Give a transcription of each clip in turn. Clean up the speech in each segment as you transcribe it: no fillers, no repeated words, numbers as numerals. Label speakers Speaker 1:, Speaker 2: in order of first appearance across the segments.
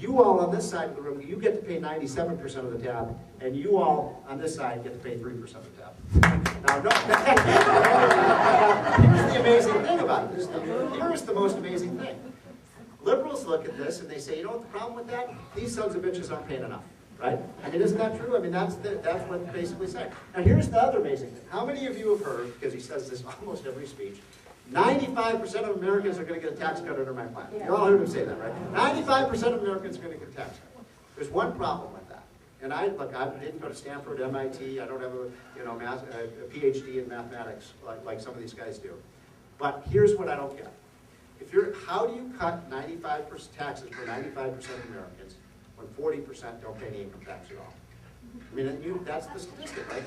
Speaker 1: You all on this side of the room, you get to pay 97% of the tab, and you all on this side get to pay 3% of the tab. Now, no. Here's the amazing thing about it. Here's the most amazing thing. Liberals look at this and they say, you know what the problem with that? These sons of bitches aren't paying enough, right? I mean, isn't that true? I mean, that's what they basically say. Now, here's the other amazing thing. How many of you have heard, because he says this almost every speech, 95% of Americans are going to get a tax cut under my plan. You all heard him say that, right? 95% of Americans are going to get a tax cut. There's one problem with that. And I didn't go to Stanford, MIT. I don't have a PhD in mathematics like some of these guys do. But here's what I don't get. How do you cut 95% taxes for 95% of Americans when 40% don't pay any income tax at all? I mean, that's the statistic, right?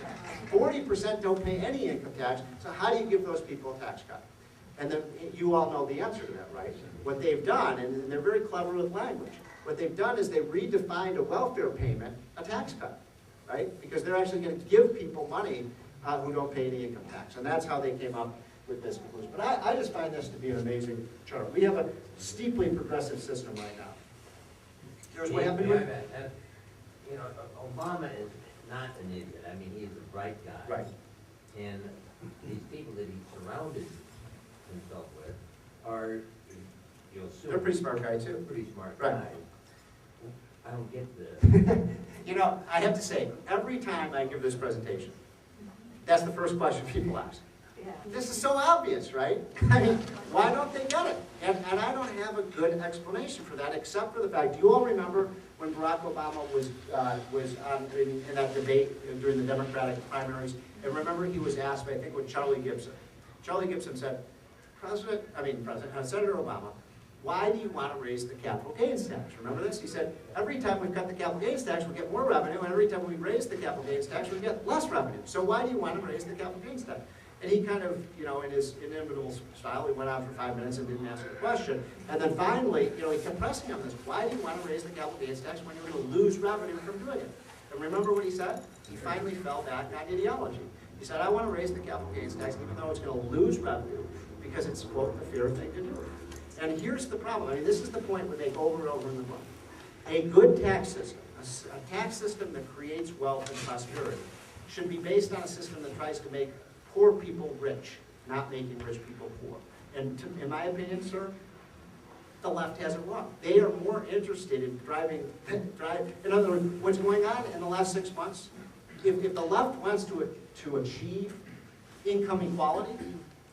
Speaker 1: 40% don't pay any income tax, so how do you give those people a tax cut? And then you all know the answer to that, right? What they've done, and they're very clever with language, what they've done is they redefined a welfare payment a tax cut, right? Because they're actually going to give people money who don't pay any income tax. And that's how they came up with this conclusion. But I just find this to be an amazing chart. We have a steeply progressive system right now. Here's what happened with
Speaker 2: you know, Obama is not an idiot. I mean, he's a bright guy.
Speaker 1: Right.
Speaker 2: And these people that he surrounded himself with are, you'll assume,
Speaker 1: they're pretty smart guy too.
Speaker 2: Pretty smart
Speaker 1: right.
Speaker 2: guys. I don't get the...
Speaker 1: You know, I have to say, every time I give this presentation, that's the first question people ask. This is so obvious, right? I mean, why don't they get it? And I don't have a good explanation for that, except for the fact, do you all remember when Barack Obama was in that debate during the Democratic primaries? And remember he was asked, I think, with Charlie Gibson. Charlie Gibson said, Senator Obama, why do you want to raise the capital gains tax? Remember this? He said, every time we cut the capital gains tax, we get more revenue, and every time we raise the capital gains tax, we get less revenue. So why do you want to raise the capital gains tax? And he kind of, you know, in his inimitable style, he went on for 5 minutes and didn't answer the question. And then finally, you know, he kept pressing on this. Why do you want to raise the capital gains tax when you're going to lose revenue from doing it? And remember what he said? He finally fell back on ideology. He said, I want to raise the capital gains tax even though it's going to lose revenue because it's, quote, the fair thing to do. And here's the problem. I mean, this is the point we make over and over in the book. A good tax system, a tax system that creates wealth and prosperity, should be based on a system that tries to make poor people rich, not making rich people poor. And in my opinion, sir, the left has it wrong. They are more interested in driving. In other words, what's going on in the last 6 months, if the left wants to achieve income equality,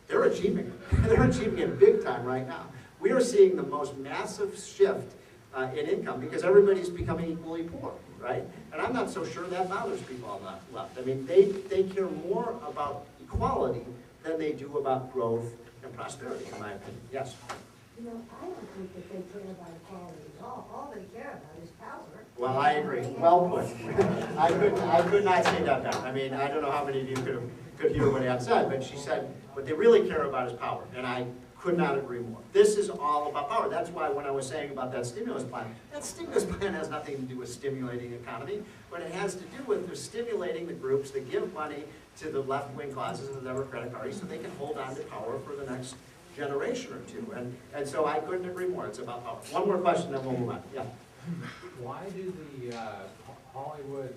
Speaker 1: they're achieving it. They're achieving it big time right now. We are seeing the most massive shift in income because everybody's becoming equally poor, right? And I'm not so sure that bothers people on the left. I mean, they care more about equality than they do about growth and prosperity, in my opinion. Yes?
Speaker 3: You know, I don't think that they care about equality at all. All they care about is power.
Speaker 1: Well, I agree. Well put. I could not say that better. I mean, I don't know how many of you could hear what Ann said, but she said what they really care about is power. And I could not agree more. This is all about power. That's why when I was saying about that stimulus plan has nothing to do with stimulating the economy. What it has to do with is stimulating the groups that give money to the left-wing causes of the Democratic Party so they can hold on to power for the next generation or two. And so I couldn't agree more. It's about power. One more question, then we'll move on. Yeah.
Speaker 4: Why do the Hollywood,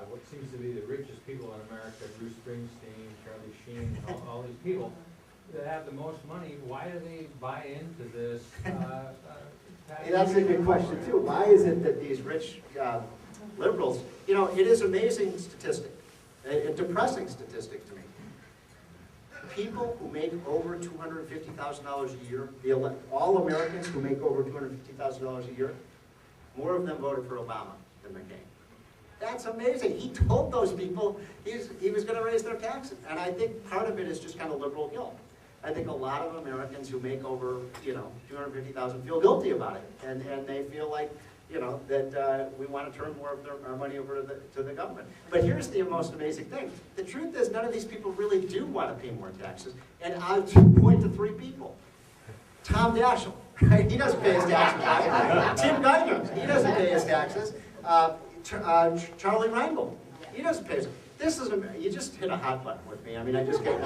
Speaker 4: what seems to be the richest people in America, Bruce Springsteen, Charlie Sheen, all these people that have the most money, why do they buy into this?
Speaker 1: That's a good question too. Why is it that these rich liberals, you know, it is an amazing statistic, a depressing statistic to me. People who make over $250,000 a year, all Americans who make over $250,000 a year, more of them voted for Obama than McCain. That's amazing. He told those people he was going to raise their taxes. And I think part of it is just kind of liberal guilt. I think a lot of Americans who make over, you know, $250,000 feel guilty about it. And they feel like, you know, that we want to turn more of our money over to the government. But here's the most amazing thing. The truth is none of these people really do want to pay more taxes. And I'll point to 3 people. Tom Daschle, right? He doesn't pay his taxes. Right? Tim Geithner, he doesn't pay his taxes. Charlie Rangel, he doesn't pay his. This is you just hit a hot button with me. I mean, I just get.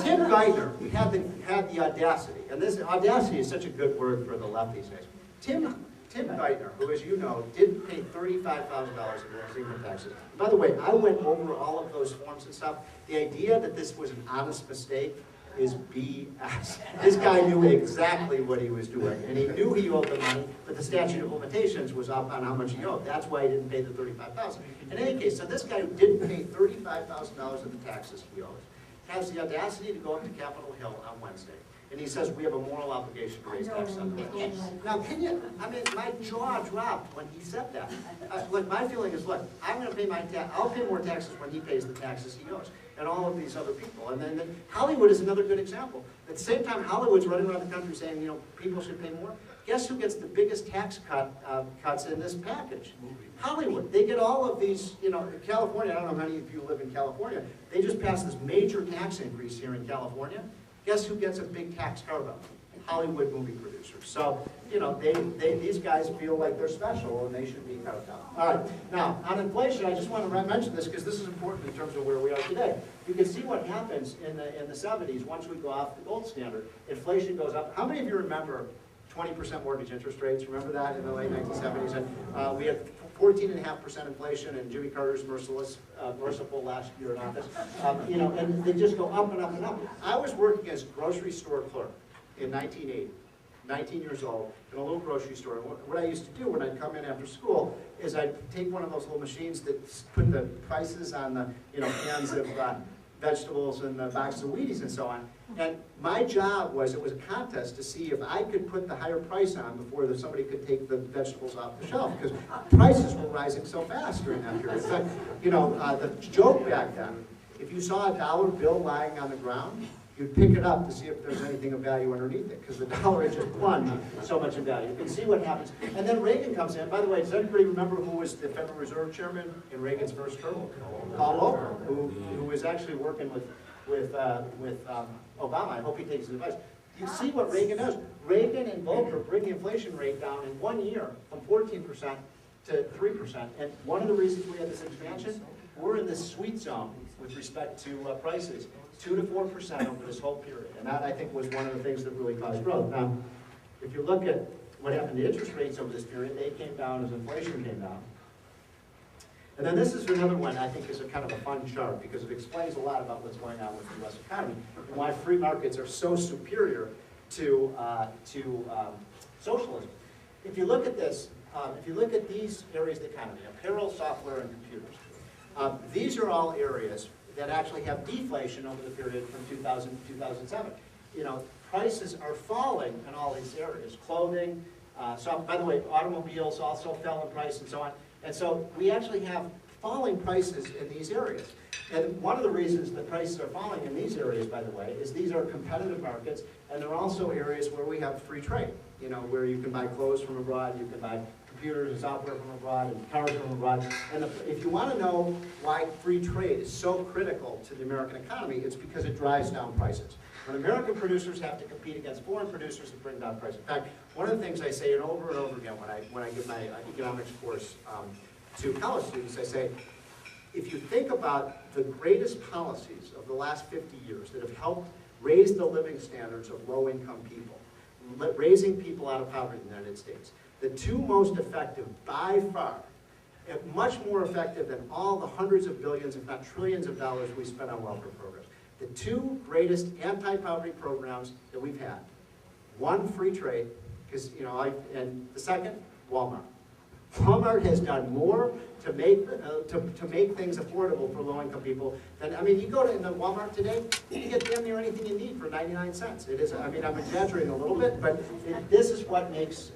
Speaker 1: Tim Geithner had the audacity, and this audacity is such a good word for the left these days. Tim Tim Geithner, who, as you know, did pay $35,000 in his income taxes. By the way, I went over all of those forms and stuff. The idea that this was an honest mistake is BS. This guy knew exactly what he was doing, and he knew he owed the money, but the statute of limitations was up on how much he owed. That's why he didn't pay the $35,000. In any case, so this guy who didn't pay $35,000 of the taxes he owes has the audacity to go up to Capitol Hill on Wednesday. And he says, we have a moral obligation to raise taxes on the rich. Now, can you, I mean, my jaw dropped when he said that. Look, my feeling is, look, I'm going to pay my tax, I'll pay more taxes when he pays the taxes he owes, and all of these other people. And then Hollywood is another good example. At the same time, Hollywood's running around the country saying, you know, people should pay more. Guess who gets the biggest tax cuts in this package? Hollywood. They get all of these, you know, California, I don't know how many of you live in California, they just passed this major tax increase here in California. Guess who gets a big tax carve-up? Hollywood movie producers. So, you know, these guys feel like they're special and they should be carved out. All right, now, on inflation, I just want to mention this because this is important in terms of where we are today. You can see what happens in the 70s once we go off the gold standard. Inflation goes up. How many of you remember 20% mortgage interest rates? Remember that in the late 1970s? And we had 14.5% inflation, and Jimmy Carter's merciful last year in office. You know, and they just go up and up and up. I was working as a grocery store clerk in 1980, 19 years old, in a little grocery store. And what I used to do when I'd come in after school is I'd take one of those little machines that put the prices on the, you know, cans of vegetables and the boxes of Wheaties and so on. And my job was, it was a contest to see if I could put the higher price on before somebody could take the vegetables off the shelf, because prices were rising so fast during that period. In fact, you know, the joke back then, if you saw a dollar bill lying on the ground, you'd pick it up to see if there's anything of value underneath it, because the dollar had just plunged so much in value. You can see what happens. And then Reagan comes in. By the way, does anybody remember who was the Federal Reserve Chairman in Reagan's first term? Paul Volcker, who was actually working with Obama. I hope he takes his advice. You see what Reagan does. Reagan and Volcker bring the inflation rate down in 1 year from 14% to 3%. And one of the reasons we had this expansion, we're in this sweet zone with respect to prices, 2 to 4% over this whole period. And that, I think, was one of the things that really caused growth. Now, if you look at what happened to interest rates over this period, they came down as inflation came down. And then this is another one I think is a kind of a fun chart because it explains a lot about what's going on with the U.S. economy and why free markets are so superior to socialism. If you look at this, if you look at these areas of the economy, apparel, software, and computers, these are all areas that actually have deflation over the period from 2000 to 2007. You know, prices are falling in all these areas. Clothing, by the way, automobiles also fell in price and so on. And so we actually have falling prices in these areas. And one of the reasons the prices are falling in these areas, by the way, is these are competitive markets, and they're also areas where we have free trade. You know, where you can buy clothes from abroad, you can buy computers and software from abroad, and cars from abroad. And if you want to know why free trade is so critical to the American economy, it's because it drives down prices. When American producers have to compete against foreign producers, it brings down prices. In fact, one of the things I say over and over again when I give my economics course to college students, I say, if you think about the greatest policies of the last 50 years that have helped raise the living standards of low-income people, raising people out of poverty in the United States, the two most effective by far, much more effective than all the hundreds of billions, if not trillions of dollars we spend on welfare programs. The two greatest anti-poverty programs that we've had. One, free trade, because and the second, Walmart. Walmart has done more to make things affordable for low-income people than, I mean, you go to Walmart today, you can get damn near anything you need for 99 cents. It is, I mean, I'm exaggerating a little bit, but this is what makes,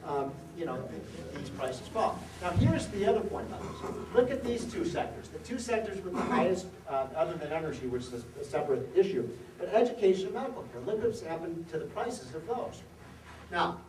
Speaker 1: these prices fall. Now, here's the other point on this. Look at these two sectors. The two sectors with the highest, other than energy, which is a separate issue, but education and medical care. Look what's happened to the prices of those. Now,